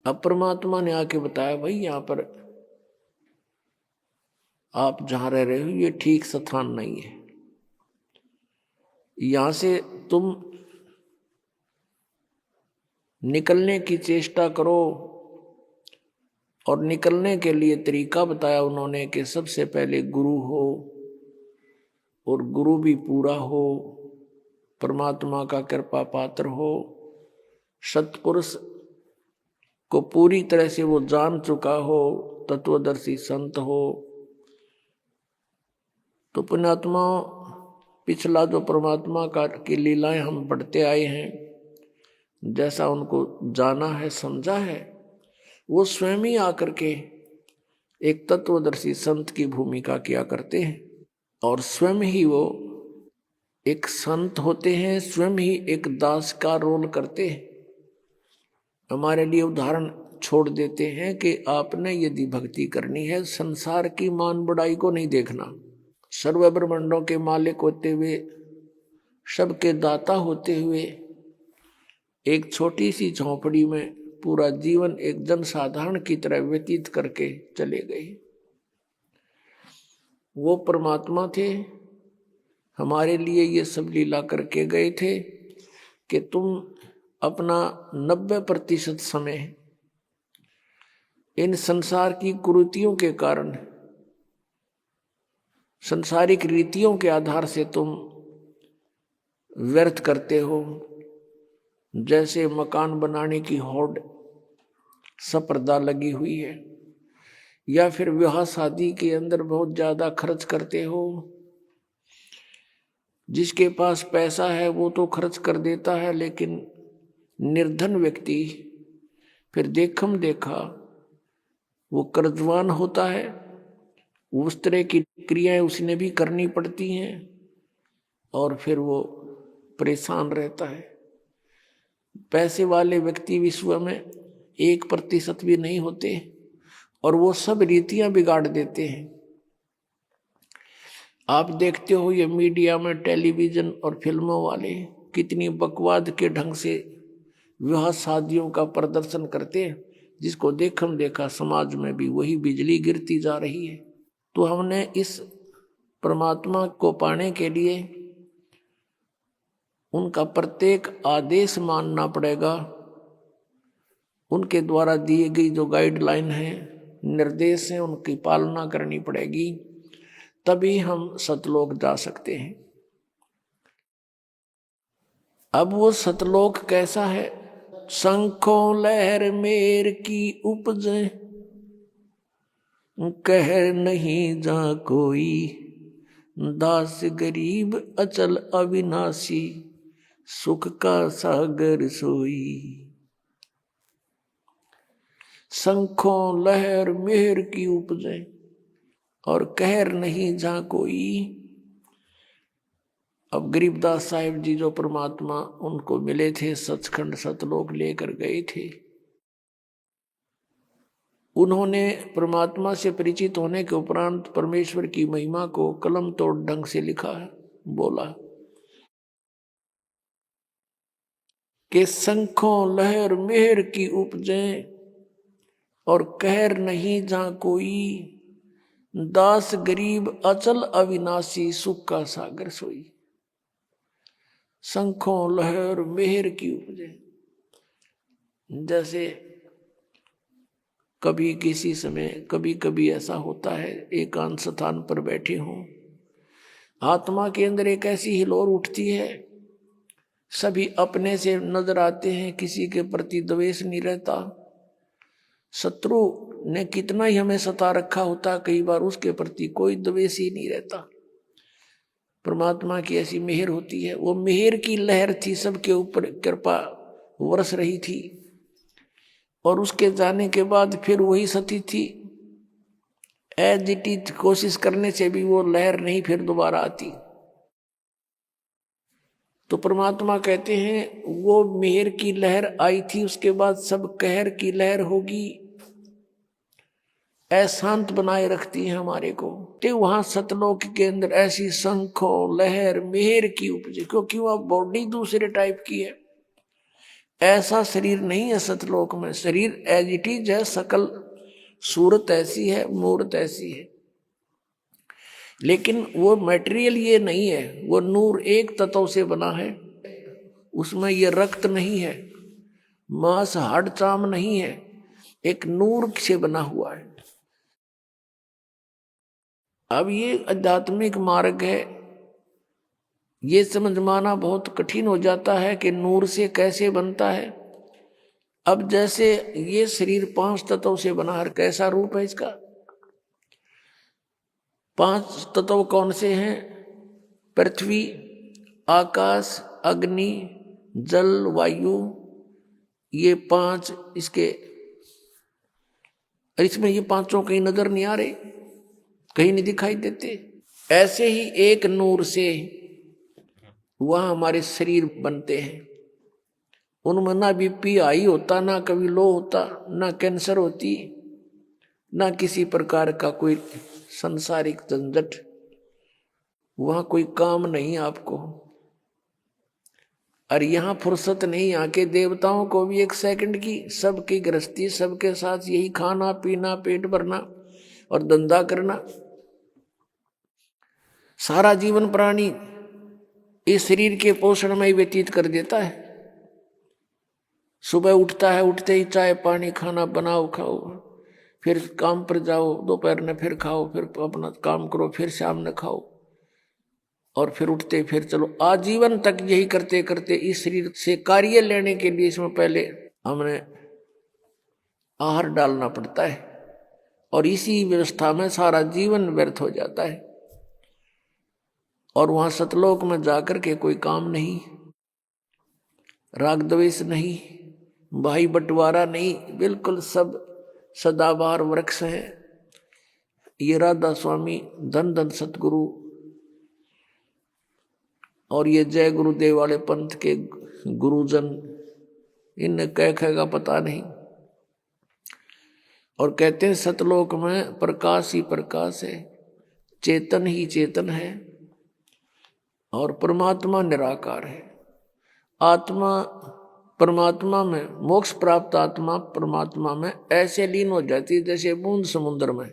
अब परमात्मा ने आके बताया, भाई यहाँ पर आप जहां रह रहे हो ये ठीक स्थान नहीं है, यहां से तुम निकलने की चेष्टा करो। और निकलने के लिए तरीका बताया उन्होंने कि सबसे पहले गुरु हो, और गुरु भी पूरा हो, परमात्मा का कृपा पात्र हो, सत्पुरुष को पूरी तरह से वो जान चुका हो, तत्वदर्शी संत हो। तो पुण्यात्मा, पिछला जो परमात्मा का की लीलाएं हम पढ़ते आए हैं, जैसा उनको जाना है समझा है, वो स्वयं ही आकर के एक तत्वदर्शी संत की भूमिका किया करते हैं, और स्वयं ही वो एक संत होते हैं, स्वयं ही एक दास का रोल करते हैं। हमारे लिए उदाहरण छोड़ देते हैं कि आपने यदि भक्ति करनी है, संसार की मान बढ़ाई को नहीं देखना, सर्व ब्रह्मांडों के मालिक होते हुए, सबके दाता होते हुए, एक छोटी सी झोंपड़ी में पूरा जीवन एक जनसाधारण की तरह व्यतीत करके चले गए। वो परमात्मा थे, हमारे लिए ये सब लीला करके गए थे कि तुम अपना 90% समय इन संसार की कुरीतियों के कारण, संसारिक रीतियों के आधार से तुम व्यर्थ करते हो। जैसे मकान बनाने की होड़ स्पर्धा लगी हुई है, या फिर विवाह शादी के अंदर बहुत ज्यादा खर्च करते हो। जिसके पास पैसा है वो तो खर्च कर देता है, लेकिन निर्धन व्यक्ति फिर देखम देखा वो कर्जवान होता है। उस तरह की क्रियाएं उसने भी करनी पड़ती हैं, और फिर वो परेशान रहता है। पैसे वाले व्यक्ति विश्व में 1% भी नहीं होते, और वो सब रीतियां बिगाड़ देते हैं। आप देखते हो ये मीडिया में टेलीविजन और फिल्मों वाले कितनी बकवाद के ढंग से विवाह शादियों का प्रदर्शन करते हैं, जिसको देखम देखा समाज में भी वही बिजली गिरती जा रही है। तो हमने इस परमात्मा को पाने के लिए उनका प्रत्येक आदेश मानना पड़ेगा। उनके द्वारा दिए गई जो गाइडलाइन है, निर्देश है, उनकी पालना करनी पड़ेगी, तभी हम सतलोक जा सकते हैं। अब वो सतलोक कैसा है? शंखों लहर मेर की उपजे, कहर नहीं जा कोई, दास गरीब अचल अविनाशी, सुख का सागर सोई। शंखों लहर मेहर की उपजे, और कहर नहीं जा कोई। अब गरीबदास साहिब जी जो परमात्मा उनको मिले थे, सचखंड सतलोक लेकर गए थे, उन्होंने परमात्मा से परिचित होने के उपरांत परमेश्वर की महिमा को कलम तोड़ ढंग से लिखा है, बोला कि शंखों लहर मेहर की उपजे, और कहर नहीं जा कोई, दास गरीब अचल अविनाशी, सुख का सागर सोई। शंखों लहर मेहर की उपजे, जैसे कभी किसी समय कभी कभी ऐसा होता है, एकांत स्थान पर बैठे हों, आत्मा के अंदर एक ऐसी हिलोर उठती है, सभी अपने से नजर आते हैं, किसी के प्रति द्वेष नहीं रहता। शत्रु ने कितना ही हमें सता रखा होता, कई बार उसके प्रति कोई द्वेष ही नहीं रहता। परमात्मा की ऐसी मेहर होती है। वो मेहर की लहर थी, सबके ऊपर कृपा बरस रही थी, और उसके जाने के बाद फिर वही सती थी। एज इट इज कोशिश करने से भी वो लहर नहीं फिर दोबारा आती। तो परमात्मा कहते हैं वो मेहर की लहर आई थी, उसके बाद सब कहर की लहर होगी। अशांत बनाए रखती है हमारे को। तो वहां सतलोक के अंदर ऐसी शंखों लहर मेहर की उपजे, क्योंकि वह बॉडी दूसरे टाइप की है। ऐसा शरीर नहीं है सतलोक में। शरीर एज इट इज है, सकल सूरत ऐसी है, मूर्त ऐसी है, लेकिन वो मटेरियल ये नहीं है। वो नूर एक तत्व से बना है, उसमें ये रक्त नहीं है, मांस हाड़ चाम नहीं है, एक नूर से बना हुआ है। अब ये आध्यात्मिक मार्ग है, ये समझ माना बहुत कठिन हो जाता है कि नूर से कैसे बनता है। अब जैसे ये शरीर 5 तत्वों से बना है, कैसा रूप है इसका? 5 तत्व कौन से हैं? पृथ्वी, आकाश, अग्नि, जल, वायु, ये 5 इसके। इसमें ये 5 कहीं नजर नहीं आ रहे, कहीं नहीं दिखाई देते। ऐसे ही एक नूर से वह हमारे शरीर बनते हैं। उनमें ना बीपी हाई होता, ना कभी लो होता, ना कैंसर होती, ना किसी प्रकार का कोई संसारिक झंझट, वहां कोई काम नहीं आपको। और यहाँ फुर्सत नहीं, यहाँ के देवताओं को भी 1 सेकंड की, सबकी गृहस्थी, सबके साथ यही खाना पीना, पेट भरना और धंधा करना। सारा जीवन प्राणी इस शरीर के पोषण में ही व्यतीत कर देता है। सुबह उठता है, उठते ही चाय पानी खाना बनाओ खाओ, फिर काम पर जाओ, दोपहर में फिर खाओ, फिर अपना काम करो, फिर शाम में खाओ, और फिर उठते फिर चलो। आजीवन तक यही करते करते इस शरीर से कार्य लेने के लिए इसमें पहले हमने आहार डालना पड़ता है, और इसी व्यवस्था में सारा जीवन व्यर्थ हो जाता है। और वहां सतलोक में जाकर के कोई काम नहीं, राग द्वेष नहीं, भाई बंटवारा नहीं, बिल्कुल सब सदाबहार वृक्ष है। ये राधा स्वामी, धन धन सतगुरु और ये जय गुरुदेव वाले पंथ के गुरुजन, इन्हें कह कहेगा पता नहीं। और कहते हैं सतलोक में प्रकाश ही प्रकाश है, चेतन ही चेतन है, और परमात्मा निराकार है। आत्मा परमात्मा में, मोक्ष प्राप्त आत्मा परमात्मा में ऐसे लीन हो जाती है जैसे बूंद समुद्र में।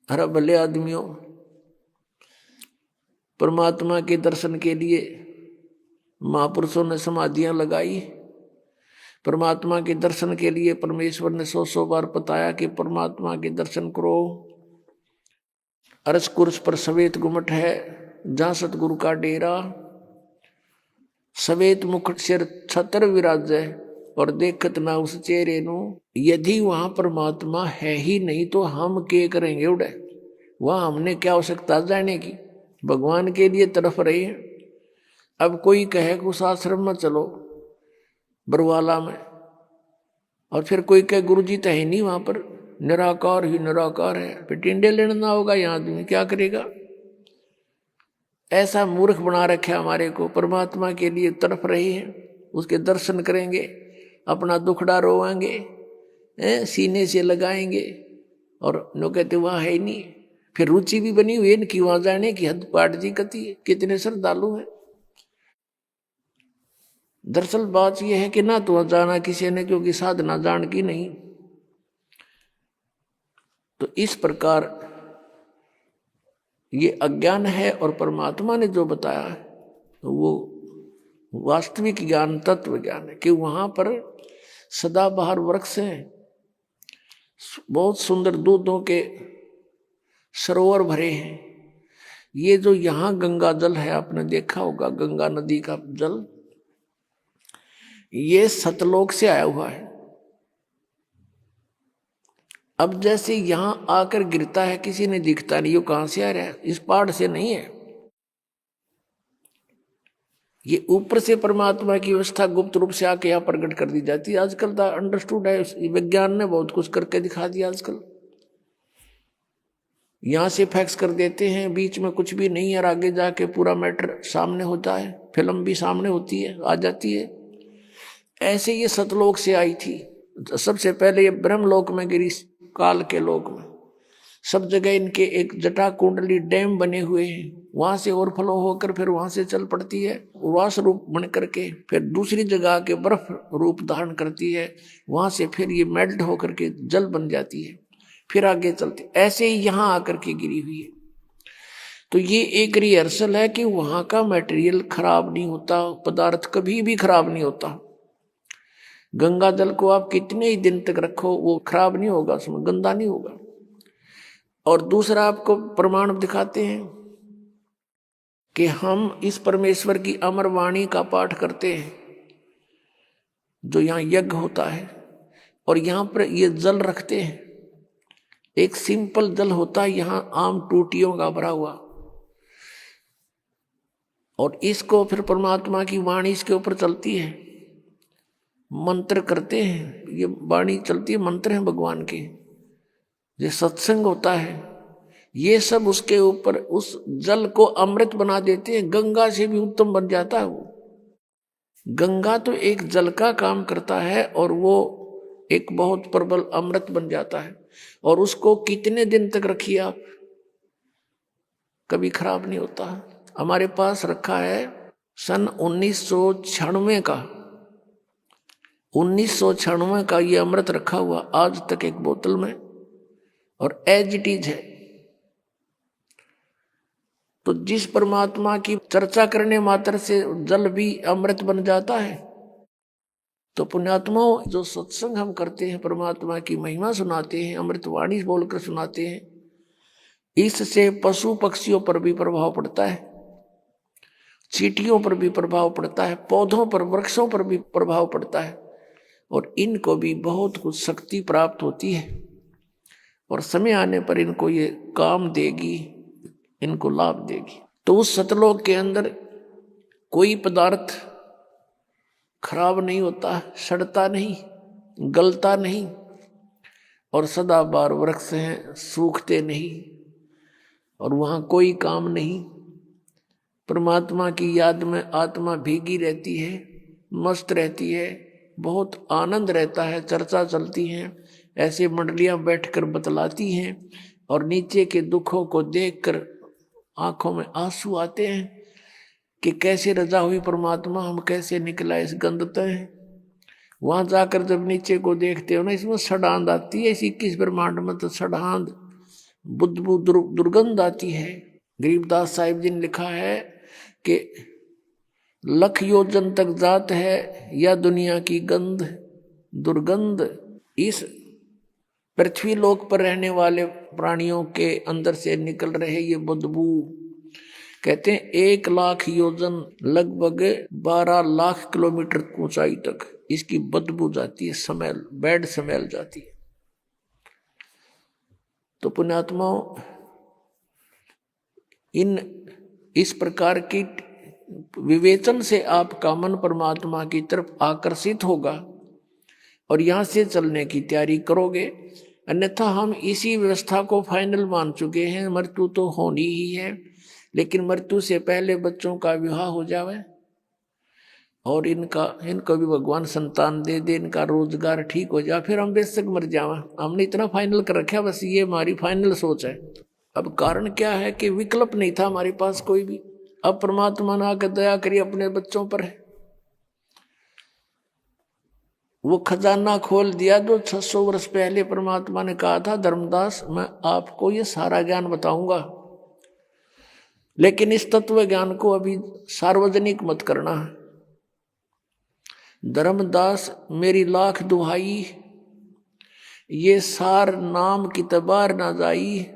अरे भले आदमियों, परमात्मा के दर्शन के लिए महापुरुषों ने समाधियां लगाई। परमात्मा के दर्शन के लिए परमेश्वर ने 100 बार बताया कि परमात्मा के दर्शन करो। अरस कुर्स पर सवेत गुमट है, जहां सतगुरु का डेरा, सवेत मुकुट सिर छतर विराजै, और देखत ना उस चेहरे नु। यदि वहां परमात्मा है ही नहीं तो हम क्या करेंगे उड़े? वहां हमने क्या आवश्यकता जाने की? भगवान के लिए तरफ रहे हैं। अब कोई कहे कि उस आश्रम में चलो बरवाला में, और फिर कोई कहे गुरु जी तो है नहीं वहां पर, निराकार ही निराकार है, फिर टिंडे लेना होगा, यहाँ आदमी क्या करेगा? ऐसा मूर्ख बना रखे हमारे को। परमात्मा के लिए तरफ रहे हैं, उसके दर्शन करेंगे, अपना दुखड़ा रोवाएंगे, सीने से लगाएंगे, और नो कहते वहां है ही नहीं। फिर रुचि भी बनी हुई है कि वहां जाने की हद पाट जी कती है। कितने श्रद्धालु हैं। दरअसल बात यह है कि ना तो जाना किसी ने, क्योंकि साधना जान की नहीं। तो इस प्रकार ये अज्ञान है, और परमात्मा ने जो बताया है तो वो वास्तविक ज्ञान, तत्व ज्ञान है कि वहां पर सदाबहार वृक्ष हैं, बहुत सुंदर दूधों के सरोवर भरे हैं। ये जो यहाँ गंगा जल है, आपने देखा होगा गंगा नदी का जल, ये सतलोक से आया हुआ है। अब जैसे यहां आकर गिरता है, किसी ने दिखता नहीं, ये कहां से आ रहा है? इस पहाड़ से नहीं है। ये ऊपर से परमात्मा की व्यवस्था गुप्त रूप से आके यहाँ प्रकट कर दी जाती है। आजकल तो अंडरस्टूड है, विज्ञान ने बहुत कुछ करके दिखा दिया। आजकल यहां से फैक्स कर देते हैं, बीच में कुछ भी नहीं है, और आगे जाके पूरा मैटर सामने होता है, फिल्म भी सामने होती है, आ जाती है। ऐसे ये सतलोक से आई थी। सबसे पहले ये ब्रह्मलोक में गिरी, काल के लोक में, सब जगह इनके एक जटा कुंडली डैम बने हुए हैं, वहां से ओवरफ्लो होकर फिर वहां से चल पड़ती है, उर्वास रूप बन करके फिर दूसरी जगह के बर्फ रूप धारण करती है, वहां से फिर ये मेल्ट होकर के जल बन जाती है, फिर आगे चलती, ऐसे ही यहाँ आकर के गिरी हुई है। तो ये एक रिहर्सल है कि वहां का मटेरियल खराब नहीं होता, पदार्थ कभी भी खराब नहीं होता। गंगा जल को आप कितने ही दिन तक रखो वो खराब नहीं होगा, उसमें गंदा नहीं होगा। और दूसरा आपको प्रमाण दिखाते हैं कि हम इस परमेश्वर की अमर वाणी का पाठ करते हैं, जो यहाँ यज्ञ होता है, और यहाँ पर ये जल रखते हैं, एक सिंपल जल होता है यहाँ आम टूटियों का भरा हुआ, और इसको फिर परमात्मा की वाणी इसके ऊपर चलती है, मंत्र करते हैं, ये वाणी चलती है, मंत्र हैं भगवान के, ये सत्संग होता है, ये सब उसके ऊपर उस जल को अमृत बना देते हैं, गंगा से भी उत्तम बन जाता है वो। गंगा तो एक जल का काम करता है और वो एक बहुत प्रबल अमृत बन जाता है, और उसको कितने दिन तक रखिए आप, कभी खराब नहीं होता। हमारे पास रखा है सन 1996 का, 1996 का ये अमृत रखा हुआ आज तक एक बोतल में, और एज इट इज है। तो जिस परमात्मा की चर्चा करने मात्र से जल भी अमृत बन जाता है, तो पुण्यात्माओं जो सत्संग हम करते हैं, परमात्मा की महिमा सुनाते हैं, अमृतवाणी बोलकर सुनाते हैं, इससे पशु पक्षियों पर भी प्रभाव पड़ता है, चींटियों पर भी प्रभाव पड़ता है, पौधों पर, वृक्षों पर भी प्रभाव पड़ता है, और इनको भी बहुत कुछ शक्ति प्राप्त होती है, और समय आने पर इनको ये काम देगी, इनको लाभ देगी। तो उस सतलोक के अंदर कोई पदार्थ खराब नहीं होता, सड़ता नहीं, गलता नहीं, और सदाबहार वृक्ष हैं, सूखते नहीं, और वहाँ कोई काम नहीं। परमात्मा की याद में आत्मा भीगी रहती है, मस्त रहती है, बहुत आनंद रहता है, चर्चा चलती है, ऐसे मंडलियां बैठकर बतलाती हैं, और नीचे के दुखों को देखकर आंखों में आंसू आते हैं कि कैसे रजा हुई परमात्मा, हम कैसे निकला इस गंध तय। वहां जाकर जब नीचे को देखते हो ना, इसमें सड़ांध आती है, इस 21 ब्रह्मांड में तो सड़ांध बुद्धबू दुर्गंध आती है। गरीबदास साहिब जी ने लिखा है कि लख योजन तक जात है या दुनिया की गंध दुर्गंध। इस पृथ्वी लोक पर रहने वाले प्राणियों के अंदर से निकल रहे ये बदबू, कहते हैं 1 लाख योजन लगभग 12 लाख किलोमीटर ऊंचाई तक इसकी बदबू जाती है, स्मेल, बैड स्मेल जाती है। तो पुण्यात्माओं, इस प्रकार की विवेचन से आपका मन परमात्मा की तरफ आकर्षित होगा और यहां से चलने की तैयारी करोगे। अन्यथा हम इसी व्यवस्था को फाइनल मान चुके हैं, मृत्यु तो होनी ही है, लेकिन मृत्यु से पहले बच्चों का विवाह हो जावे और इनको भी भगवान संतान दे दे, इनका रोजगार ठीक हो जाए, फिर हम बेशक मर जावे। हमने इतना फाइनल कर रखा, बस ये हमारी फाइनल सोच है। अब कारण क्या है कि विकल्प नहीं था हमारे पास कोई भी। अब परमात्मा ने आकर दया करी अपने बच्चों पर, वो खजाना खोल दिया जो 600 वर्ष पहले परमात्मा ने कहा था, धर्मदास मैं आपको ये सारा ज्ञान बताऊंगा, लेकिन इस तत्व ज्ञान को अभी सार्वजनिक मत करना है। धर्मदास मेरी लाख दुहाई, ये सार नाम की तबार ना जाई,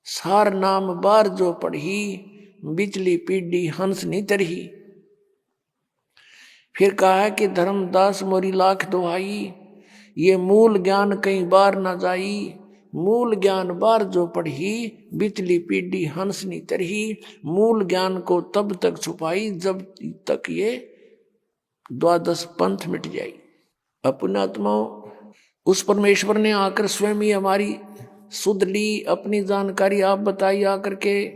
सार नाम बार जो पढ़ी, बिचली पीढ़ी हंस नहीं तरही। फिर कहा है कि धर्मदास मोरी लाख दुहाई, ये मूल ज्ञान कई बार ना जाई, मूल ज्ञान बार जो पढ़ी, बिचली पीढ़ी हंस नहीं तरही। मूल ज्ञान को तब तक छुपाई जब तक ये 12 पंथ मिट जाई। अपना आत्माओं, उस परमेश्वर ने आकर स्वयं ही हमारी सुध ली, अपनी जानकारी आप बताई आकर के,